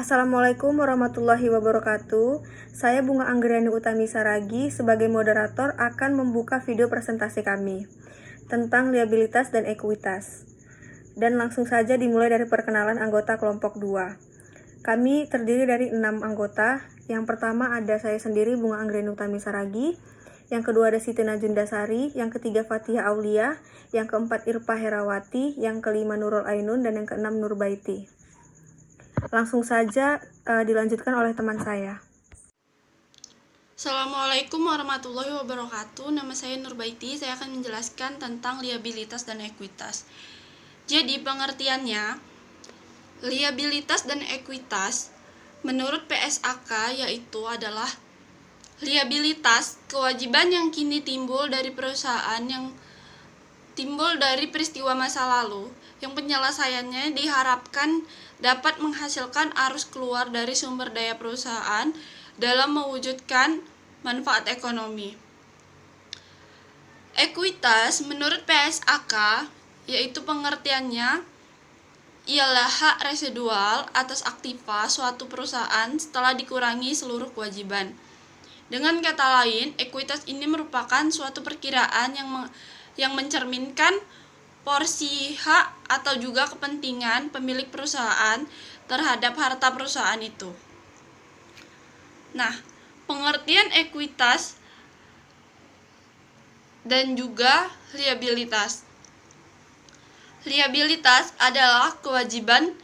Assalamualaikum warahmatullahi wabarakatuh. Saya Bunga Anggriani Utami Saragi sebagai moderator akan membuka video presentasi kami tentang liabilitas dan ekuitas. Dan langsung saja dimulai dari perkenalan anggota kelompok 2. Kami terdiri dari 6 anggota. Yang pertama ada saya sendiri Bunga Anggriani Utami Saragi. Yang kedua ada Siti Najundasari, yang ketiga Fatihah Aulia, yang keempat Irpa Herawati, yang kelima Nurul Ainun, dan yang keenam Nurbaiti. Langsung saja dilanjutkan oleh teman saya. Assalamualaikum warahmatullahi wabarakatuh. Nama saya Nurbaiti. Saya akan menjelaskan tentang liabilitas dan ekuitas. Jadi pengertiannya, liabilitas dan ekuitas menurut PSAK yaitu adalah liabilitas, kewajiban yang kini timbul dari perusahaan yang timbul dari peristiwa masa lalu yang penyelesaiannya diharapkan dapat menghasilkan arus keluar dari sumber daya perusahaan dalam mewujudkan manfaat ekonomi. Ekuitas menurut PSAK yaitu pengertiannya ialah hak residual atas aktiva suatu perusahaan setelah dikurangi seluruh kewajiban. Dengan kata lain, ekuitas ini merupakan suatu perkiraan yang mencerminkan porsi hak atau juga kepentingan pemilik perusahaan terhadap harta perusahaan itu. Nah, pengertian ekuitas dan juga liabilitas. Liabilitas adalah kewajiban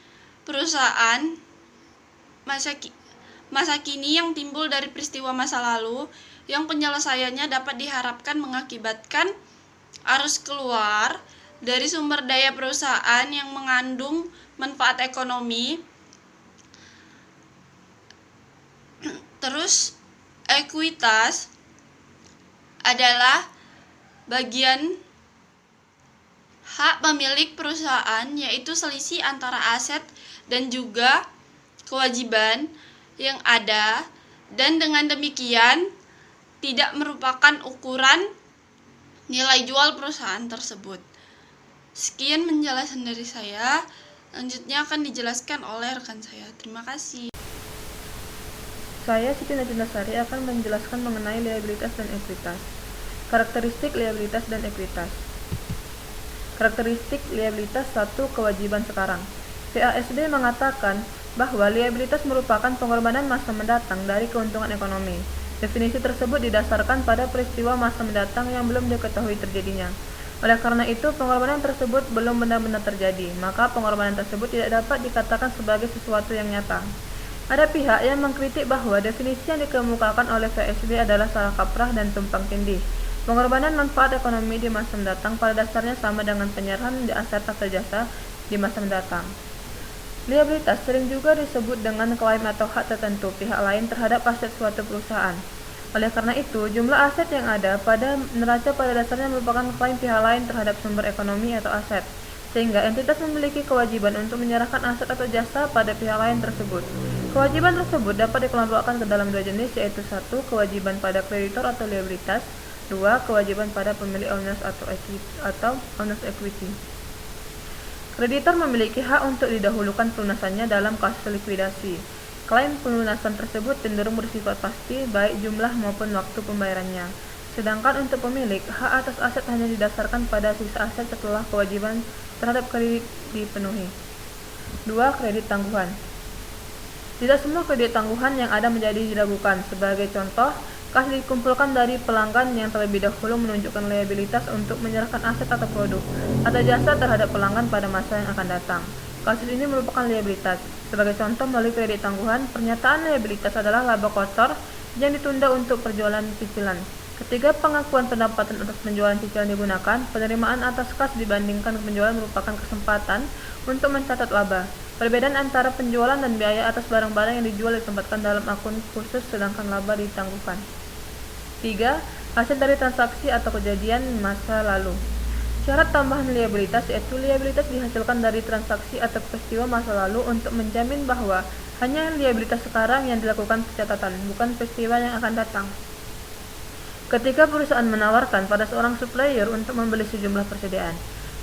perusahaan masa kini yang timbul dari peristiwa masa lalu yang penyelesaiannya dapat diharapkan mengakibatkan arus keluar dari sumber daya perusahaan yang mengandung manfaat ekonomi. Terus ekuitas adalah bagian hak pemilik perusahaan, yaitu selisih antara aset dan juga kewajiban yang ada, dan dengan demikian tidak merupakan ukuran nilai jual perusahaan tersebut. Sekian penjelasan dari saya. Selanjutnya akan dijelaskan oleh rekan saya. Terima kasih. Saya Siti Najundasari akan menjelaskan mengenai liabilitas dan ekuitas. Karakteristik liabilitas dan ekuitas. Karakteristik liabilitas 1. Kewajiban sekarang. PASB mengatakan bahwa liabilitas merupakan pengorbanan masa mendatang dari keuntungan ekonomi. Definisi tersebut didasarkan pada peristiwa masa mendatang yang belum diketahui terjadinya. Oleh karena itu, pengorbanan tersebut belum benar-benar terjadi, maka pengorbanan tersebut tidak dapat dikatakan sebagai sesuatu yang nyata. Ada pihak yang mengkritik bahwa definisi yang dikemukakan oleh PASB adalah salah kaprah dan tumpang tindih. Pengorbanan manfaat ekonomi di masa mendatang pada dasarnya sama dengan penyerahan di aset atau jasa di masa mendatang. Liabilitas sering juga disebut dengan klaim atau hak tertentu pihak lain terhadap aset suatu perusahaan. Oleh karena itu, jumlah aset yang ada pada neraca pada dasarnya merupakan klaim pihak lain terhadap sumber ekonomi atau aset, sehingga entitas memiliki kewajiban untuk menyerahkan aset atau jasa pada pihak lain tersebut. Kewajiban tersebut dapat dikelompokkan ke dalam 2 jenis, yaitu 1. Kewajiban pada kreditor atau liabilitas, 2. Kewajiban pada pemilik owners atau owners equity. Kreditor memiliki hak untuk didahulukan pelunasannya dalam kasus likuidasi. Klaim pelunasan tersebut cenderung bersifat pasti, baik jumlah maupun waktu pembayarannya. Sedangkan untuk pemilik, hak atas aset hanya didasarkan pada sisa aset setelah kewajiban terhadap kredit dipenuhi. 2. Kredit tangguhan. Tidak semua kredit tangguhan yang ada menjadi diragukan. Sebagai contoh, kas dikumpulkan dari pelanggan yang terlebih dahulu menunjukkan liabilitas untuk menyerahkan aset atau produk atau jasa terhadap pelanggan pada masa yang akan datang. Kasus ini merupakan liabilitas. Sebagai contoh, melalui kredit tangguhan, pernyataan liabilitas adalah laba kotor yang ditunda untuk perjualan cicilan. Ketika pengakuan pendapatan atas penjualan cicilan digunakan, penerimaan atas kas dibandingkan penjualan merupakan kesempatan untuk mencatat laba. Perbedaan antara penjualan dan biaya atas barang-barang yang dijual ditempatkan dalam akun khusus, sedangkan laba ditangguhkan. 3. Hasil dari transaksi atau kejadian masa lalu. Syarat tambahan liabilitas yaitu liabilitas dihasilkan dari transaksi atau peristiwa masa lalu untuk menjamin bahwa hanya liabilitas sekarang yang dilakukan pencatatan, bukan peristiwa yang akan datang. Ketika perusahaan menawarkan pada seorang supplier untuk membeli sejumlah persediaan,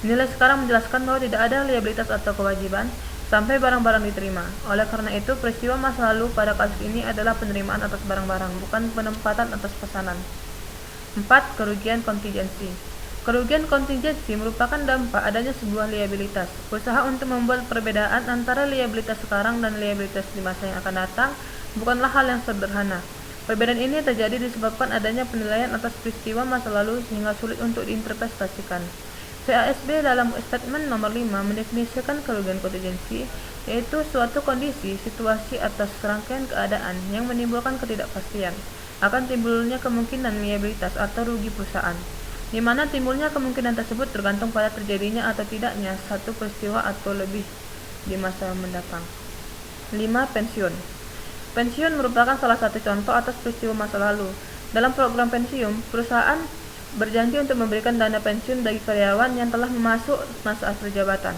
nilai sekarang menjelaskan bahwa tidak ada liabilitas atau kewajiban sampai barang-barang diterima. Oleh karena itu, peristiwa masa lalu pada kasus ini adalah penerimaan atas barang-barang, bukan penempatan atas pesanan. 4. Kerugian kontingensi. Kerugian kontingensi merupakan dampak adanya sebuah liabilitas. Usaha untuk membuat perbedaan antara liabilitas sekarang dan liabilitas di masa yang akan datang bukanlah hal yang sederhana. Perbedaan ini terjadi disebabkan adanya penilaian atas peristiwa masa lalu sehingga sulit untuk diinterpretasikan. CASB dalam statement nomor 5 mendefinisikan kerugian kontingensi, yaitu suatu kondisi, situasi atas serangkaian keadaan yang menimbulkan ketidakpastian akan timbulnya kemungkinan liabilitas atau rugi perusahaan, di mana timbulnya kemungkinan tersebut tergantung pada terjadinya atau tidaknya satu peristiwa atau lebih di masa mendatang. 5. Pensiun. Pensiun merupakan salah satu contoh atas peristiwa masa lalu. Dalam program pensiun, perusahaan berjanji untuk memberikan dana pensiun bagi karyawan yang telah masuk masa akhir jabatan.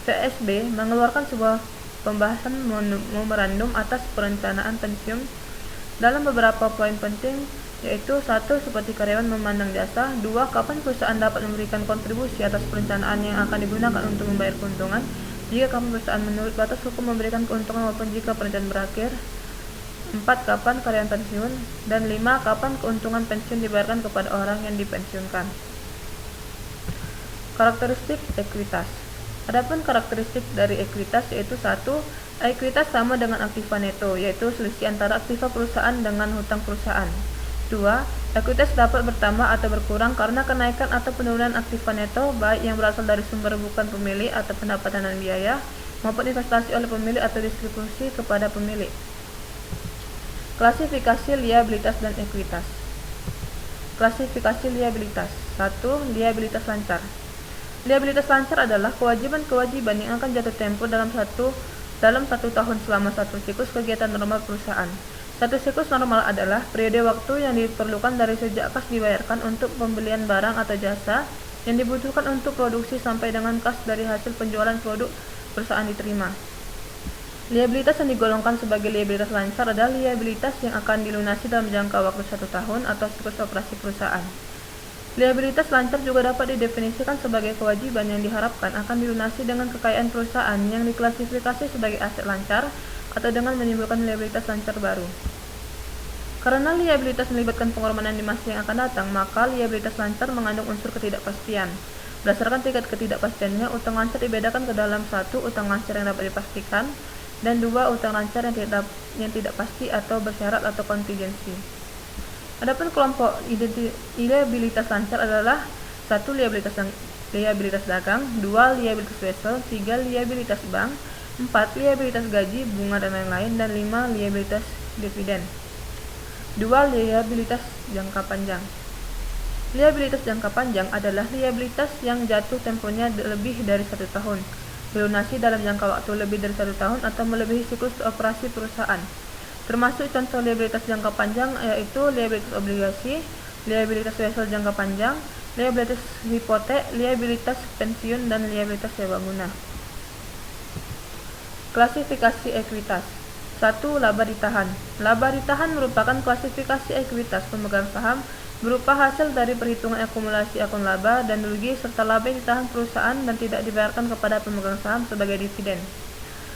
CASB mengeluarkan sebuah pembahasan memorandum atas perencanaan pensiun dalam beberapa poin penting, yaitu 1. Seperti karyawan memandang jasa. 2. Kapan perusahaan dapat memberikan kontribusi atas perencanaan yang akan digunakan untuk membayar keuntungan, jika kapan perusahaan menurut batas hukum memberikan keuntungan maupun jika perencanaan berakhir. 4. Kapan karyawan pensiun, dan 5. Kapan keuntungan pensiun dibayarkan kepada orang yang dipensiunkan. Karakteristik ekuitas. Adapun karakteristik dari ekuitas yaitu 1. Ekuitas sama dengan aktiva neto, yaitu selisih antara aktiva perusahaan dengan hutang perusahaan. 2. Ekuitas dapat bertambah atau berkurang karena kenaikan atau penurunan aktiva neto, baik yang berasal dari sumber bukan pemilik atau pendapatan dan biaya, maupun investasi oleh pemilik atau distribusi kepada pemilik. Klasifikasi liabilitas dan ekuitas. Klasifikasi liabilitas. 1. Liabilitas lancar. Liabilitas lancar adalah kewajiban-kewajiban yang akan jatuh tempo dalam satu tahun selama satu siklus kegiatan normal perusahaan. Satu siklus normal adalah periode waktu yang diperlukan dari sejak kas dibayarkan untuk pembelian barang atau jasa yang dibutuhkan untuk produksi sampai dengan kas dari hasil penjualan produk perusahaan diterima. Liabilitas yang digolongkan sebagai liabilitas lancar adalah liabilitas yang akan dilunasi dalam jangka waktu 1 tahun atau siklus operasi perusahaan. Liabilitas lancar juga dapat didefinisikan sebagai kewajiban yang diharapkan akan dilunasi dengan kekayaan perusahaan yang diklasifikasi sebagai aset lancar atau dengan menimbulkan liabilitas lancar baru. Karena liabilitas melibatkan pengorbanan di masa yang akan datang, maka liabilitas lancar mengandung unsur ketidakpastian. Berdasarkan tingkat ketidakpastiannya, utang lancar dibedakan ke dalam 1. Utang lancar yang dapat dipastikan, dan 2. Utang lancar yang tidak pasti atau bersyarat atau kontingensi. Adapun kelompok liabilitas lancar adalah 1. Liabilitas dagang, 2. Liabilitas vessel, 3. Liabilitas bank, 4. Liabilitas gaji, bunga dan lain-lain, dan 5. Liabilitas dividen. 2. Liabilitas jangka panjang. Liabilitas jangka panjang adalah liabilitas yang jatuh temponya lebih dari 1 tahun, dilunasi dalam jangka waktu lebih dari 1 tahun atau melebihi siklus operasi perusahaan. Termasuk contoh liabilitas jangka panjang yaitu liabilitas obligasi, liabilitas vessel jangka panjang, liabilitas hipotek, liabilitas pensiun, dan liabilitas sewa guna. Klasifikasi ekuitas. 1. Laba ditahan. Laba ditahan merupakan klasifikasi ekuitas pemegang saham berupa hasil dari perhitungan akumulasi akun laba dan rugi serta laba yang ditahan perusahaan dan tidak dibayarkan kepada pemegang saham sebagai dividen.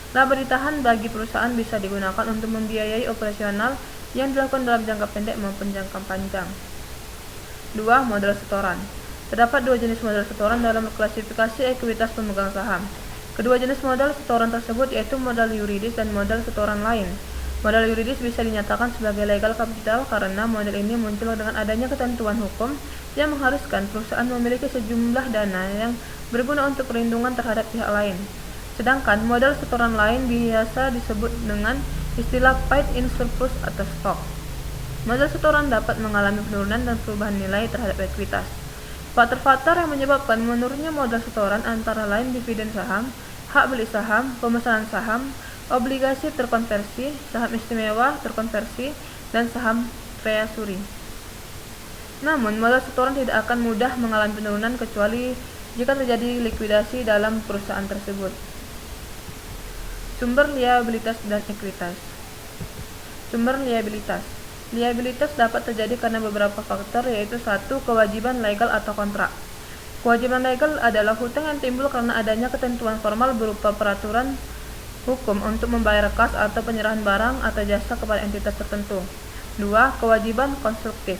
Laba ditahan bagi perusahaan bisa digunakan untuk membiayai operasional yang dilakukan dalam jangka pendek maupun jangka panjang. 2. Modal setoran. Terdapat 2 jenis modal setoran dalam klasifikasi ekuitas pemegang saham. Kedua jenis modal setoran tersebut yaitu modal yuridis dan modal setoran lain. Modal yuridis bisa dinyatakan sebagai legal capital karena modal ini muncul dengan adanya ketentuan hukum yang mengharuskan perusahaan memiliki sejumlah dana yang berguna untuk perlindungan terhadap pihak lain. Sedangkan modal setoran lain biasa disebut dengan istilah paid in surplus atau stok. Modal setoran dapat mengalami penurunan dan perubahan nilai terhadap ekuitas. Faktor-faktor yang menyebabkan menurunnya modal setoran antara lain dividen saham, hak beli saham, pemesanan saham, obligasi terkonversi, saham istimewa terkonversi, dan saham treasury. Namun, modal setoran tidak akan mudah mengalami penurunan kecuali jika terjadi likuidasi dalam perusahaan tersebut. Sumber liabilitas dan ekuitas. Sumber liabilitas. Liabilitas dapat terjadi karena beberapa faktor yaitu 1. Kewajiban legal atau kontrak. Kewajiban legal adalah hutang yang timbul karena adanya ketentuan formal berupa peraturan Hukum untuk membayar kas atau penyerahan barang atau jasa kepada entitas tertentu. 2. Kewajiban konstruktif.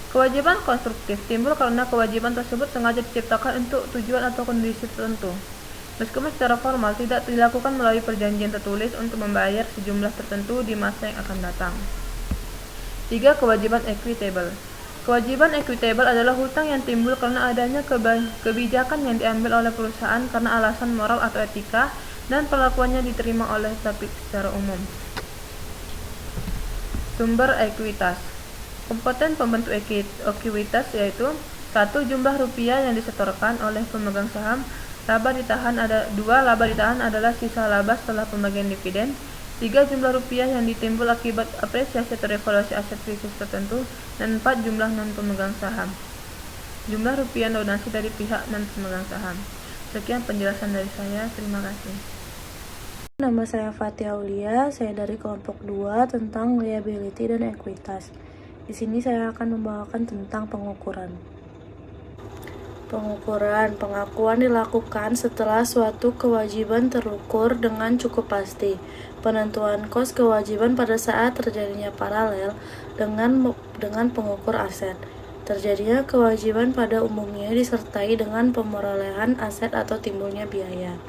Kewajiban konstruktif timbul karena kewajiban tersebut sengaja diciptakan untuk tujuan atau kondisi tertentu. Meskipun secara formal tidak dilakukan melalui perjanjian tertulis untuk membayar sejumlah tertentu di masa yang akan datang. 3. Kewajiban equitable. Kewajiban equitable adalah hutang yang timbul karena adanya kebijakan yang diambil oleh perusahaan karena alasan moral atau etika dan perlakuannya diterima oleh publik secara umum. Sumber ekuitas. Komponen pembentuk ekuitas yaitu 1. Jumlah rupiah yang disetorkan oleh pemegang saham. Laba ditahan laba ditahan adalah sisa laba setelah pembagian dividen. 3. Jumlah rupiah yang ditimbul akibat apresiasi atau revaluasi aset krisis tertentu. Dan 4. Jumlah non-pemegang saham. Jumlah rupiah donasi dari pihak non-pemegang saham. Sekian penjelasan dari saya. Terima kasih. Nama saya Fatia Aulia, saya dari kelompok 2 tentang liability dan ekuitas. Di sini saya akan membawakan tentang pengukuran. Pengakuan dilakukan setelah suatu kewajiban terukur dengan cukup pasti. Penentuan kos kewajiban pada saat terjadinya paralel dengan pengukur aset. Terjadinya kewajiban pada umumnya disertai dengan pemerolehan aset atau timbulnya biaya.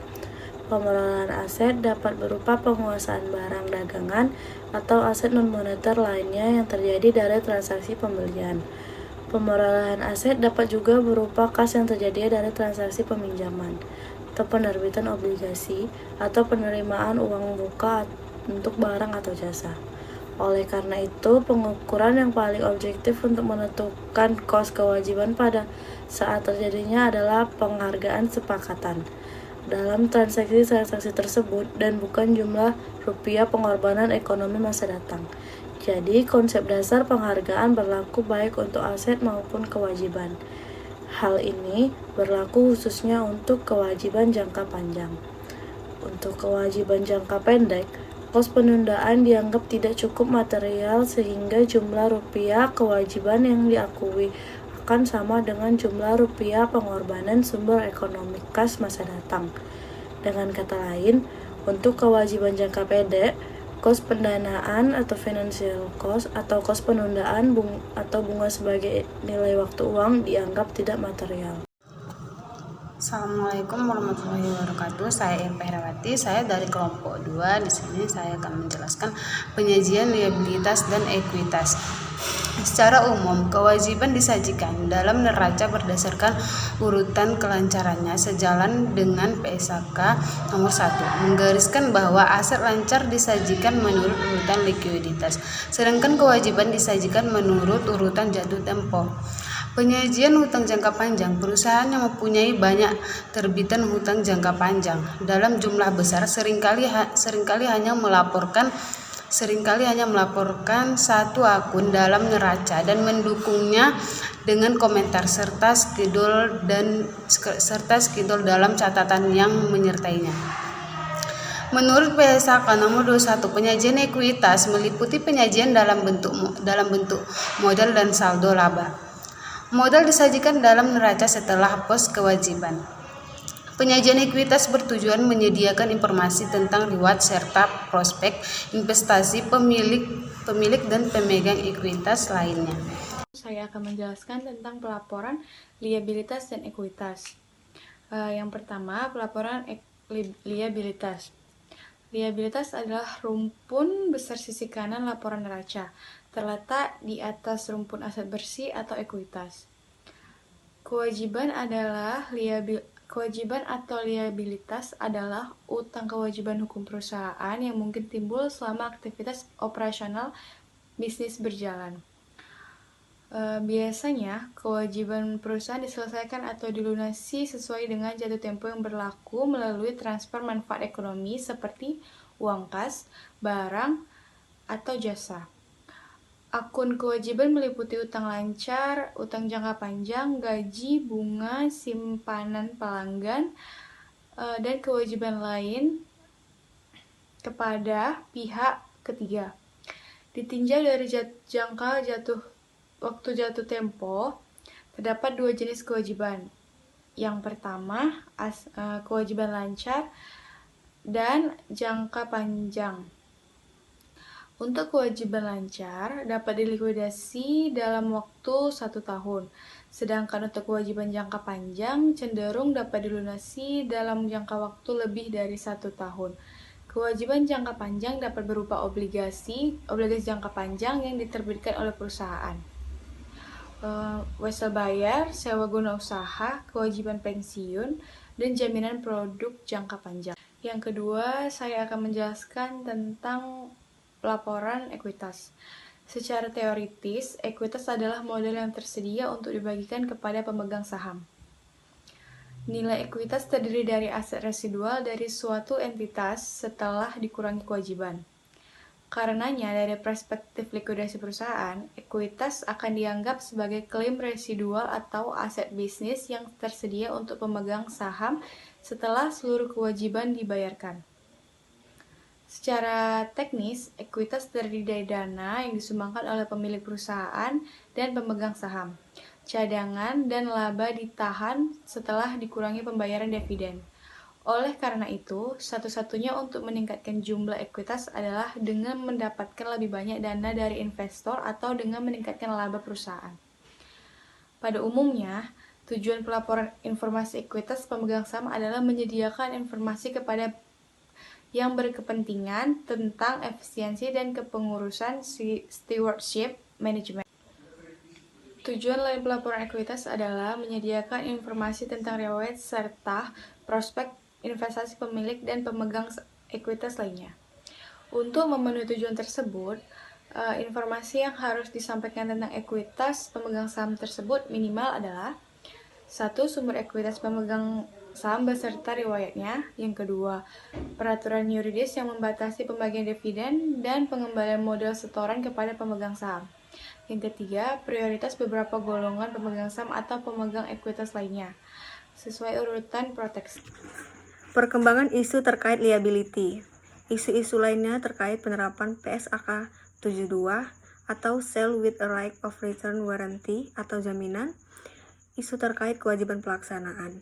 Pemerolehan aset dapat berupa penguasaan barang dagangan atau aset non-moneter lainnya yang terjadi dari transaksi pembelian. Pemerolehan aset dapat juga berupa kas yang terjadi dari transaksi peminjaman, atau penerbitan obligasi, atau penerimaan uang muka untuk barang atau jasa. Oleh karena itu, pengukuran yang paling objektif untuk menentukan kos kewajiban pada saat terjadinya adalah penghargaan sepakatan dalam transaksi tersebut dan bukan jumlah rupiah pengorbanan ekonomi masa datang. Jadi, konsep dasar penghargaan berlaku baik untuk aset maupun kewajiban. Hal ini berlaku khususnya untuk kewajiban jangka panjang. Untuk kewajiban jangka pendek, kos penundaan dianggap tidak cukup material sehingga jumlah rupiah kewajiban yang diakui akan sama dengan jumlah rupiah pengorbanan sumber ekonomi kas masa datang. Dengan kata lain, untuk kewajiban jangka pendek, kos pendanaan atau financial cost atau kos penundaan atau bunga sebagai nilai waktu uang dianggap tidak material. Assalamualaikum warahmatullahi wabarakatuh. Saya Irma Herawati. Saya dari kelompok 2. Di sini saya akan menjelaskan penyajian liabilitas dan ekuitas. Secara umum, kewajiban disajikan dalam neraca berdasarkan urutan kelancarannya sejalan dengan PSAK nomor 1, menggariskan bahwa aset lancar disajikan menurut urutan likuiditas, sedangkan kewajiban disajikan menurut urutan jatuh tempo. Penyajian hutang jangka panjang. Perusahaan yang mempunyai banyak terbitan hutang jangka panjang dalam jumlah besar seringkali hanya melaporkan satu akun dalam neraca dan mendukungnya dengan komentar serta skedul dalam catatan yang menyertainya. Menurut PSAK nomor 21, penyajian ekuitas meliputi penyajian dalam bentuk modal dan saldo laba. Modal disajikan dalam neraca setelah pos kewajiban. Penyajian ekuitas bertujuan menyediakan informasi tentang reward serta prospek investasi pemilik dan pemegang ekuitas lainnya. Saya akan menjelaskan tentang pelaporan liabilitas dan ekuitas. Yang pertama, pelaporan liabilitas. Liabilitas adalah rumpun besar sisi kanan laporan neraca, terletak di atas rumpun aset bersih atau ekuitas. Kewajiban atau liabilitas adalah utang kewajiban hukum perusahaan yang mungkin timbul selama aktivitas operasional bisnis berjalan. Biasanya, kewajiban perusahaan diselesaikan atau dilunasi sesuai dengan jatuh tempo yang berlaku melalui transfer manfaat ekonomi seperti uang kas, barang, atau jasa. Akun kewajiban meliputi utang lancar, utang jangka panjang, gaji, bunga, simpanan pelanggan, dan kewajiban lain kepada pihak ketiga. Ditinjau dari waktu jatuh tempo, terdapat dua jenis kewajiban. Yang pertama, kewajiban lancar dan jangka panjang. Untuk kewajiban lancar dapat dilikuidasi dalam waktu 1 tahun, sedangkan untuk kewajiban jangka panjang cenderung dapat dilunasi dalam jangka waktu lebih dari 1 tahun. Kewajiban jangka panjang dapat berupa obligasi jangka panjang yang diterbitkan oleh perusahaan. Wesel bayar, sewa guna usaha, kewajiban pensiun, dan jaminan produk jangka panjang. Yang kedua, saya akan menjelaskan tentang laporan ekuitas. Secara teoritis, ekuitas adalah modal yang tersedia untuk dibagikan kepada pemegang saham. Nilai ekuitas terdiri dari aset residual dari suatu entitas setelah dikurangi kewajiban. Karenanya, dari perspektif likuidasi perusahaan, ekuitas akan dianggap sebagai klaim residual atau aset bisnis yang tersedia untuk pemegang saham setelah seluruh kewajiban dibayarkan. Secara teknis, ekuitas terdiri dari dana yang disumbangkan oleh pemilik perusahaan dan pemegang saham. Cadangan dan laba ditahan setelah dikurangi pembayaran dividen. Oleh karena itu, satu-satunya untuk meningkatkan jumlah ekuitas adalah dengan mendapatkan lebih banyak dana dari investor atau dengan meningkatkan laba perusahaan. Pada umumnya, tujuan pelaporan informasi ekuitas pemegang saham adalah menyediakan informasi kepada yang berkepentingan tentang efisiensi dan kepengurusan stewardship management. Tujuan lain pelaporan ekuitas adalah menyediakan informasi tentang riwayat serta prospek investasi pemilik dan pemegang ekuitas lainnya. Untuk memenuhi tujuan tersebut, informasi yang harus disampaikan tentang ekuitas pemegang saham tersebut minimal adalah 1. Sumber ekuitas pemegang saham beserta riwayatnya. Yang kedua, peraturan yuridis yang membatasi pembagian dividen dan pengembalian modal setoran kepada pemegang saham. Yang ketiga, prioritas beberapa golongan pemegang saham atau pemegang ekuitas lainnya, sesuai urutan proteksi. Perkembangan isu terkait liability. Isu-isu lainnya terkait penerapan PSAK 72 atau Sale with a Right of Return Warranty atau jaminan. Isu terkait kewajiban pelaksanaan.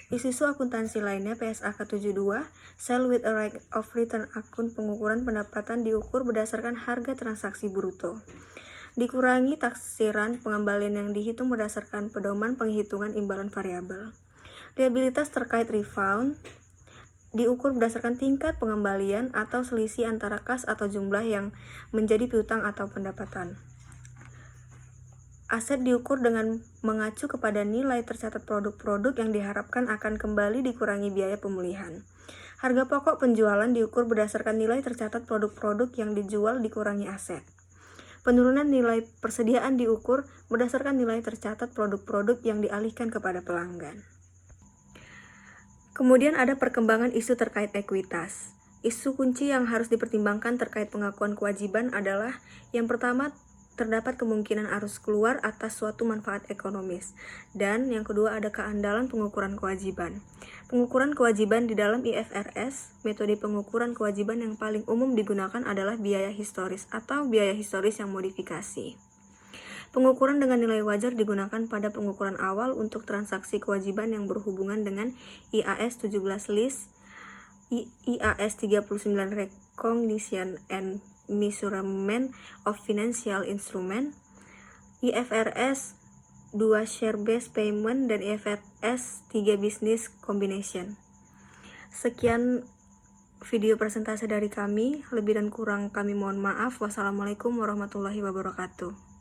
Isu-isu akuntansi lainnya PSAK 72, Sale with a Right of Return akun pengukuran pendapatan diukur berdasarkan harga transaksi bruto. Dikurangi taksiran pengembalian yang dihitung berdasarkan pedoman penghitungan imbalan variabel. Liabilitas terkait refund diukur berdasarkan tingkat pengembalian atau selisih antara kas atau jumlah yang menjadi piutang atau pendapatan. Aset diukur dengan mengacu kepada nilai tercatat produk-produk yang diharapkan akan kembali dikurangi biaya pemulihan. Harga pokok penjualan diukur berdasarkan nilai tercatat produk-produk yang dijual dikurangi aset. Penurunan nilai persediaan diukur berdasarkan nilai tercatat produk-produk yang dialihkan kepada pelanggan. Kemudian ada perkembangan isu terkait ekuitas. Isu kunci yang harus dipertimbangkan terkait pengakuan kewajiban adalah yang pertama, terdapat kemungkinan arus keluar atas suatu manfaat ekonomis. Dan yang kedua ada keandalan pengukuran kewajiban. Pengukuran kewajiban di dalam IFRS, metode pengukuran kewajiban yang paling umum digunakan adalah biaya historis atau biaya historis yang modifikasi. Pengukuran dengan nilai wajar digunakan pada pengukuran awal untuk transaksi kewajiban yang berhubungan dengan IAS 17 list, IAS 39 recognition and measurement of financial instrument, IFRS 2 share based payment, dan IFRS 3 business combination. Sekian video presentasi dari kami, lebih dan kurang kami mohon maaf. Wassalamualaikum warahmatullahi wabarakatuh.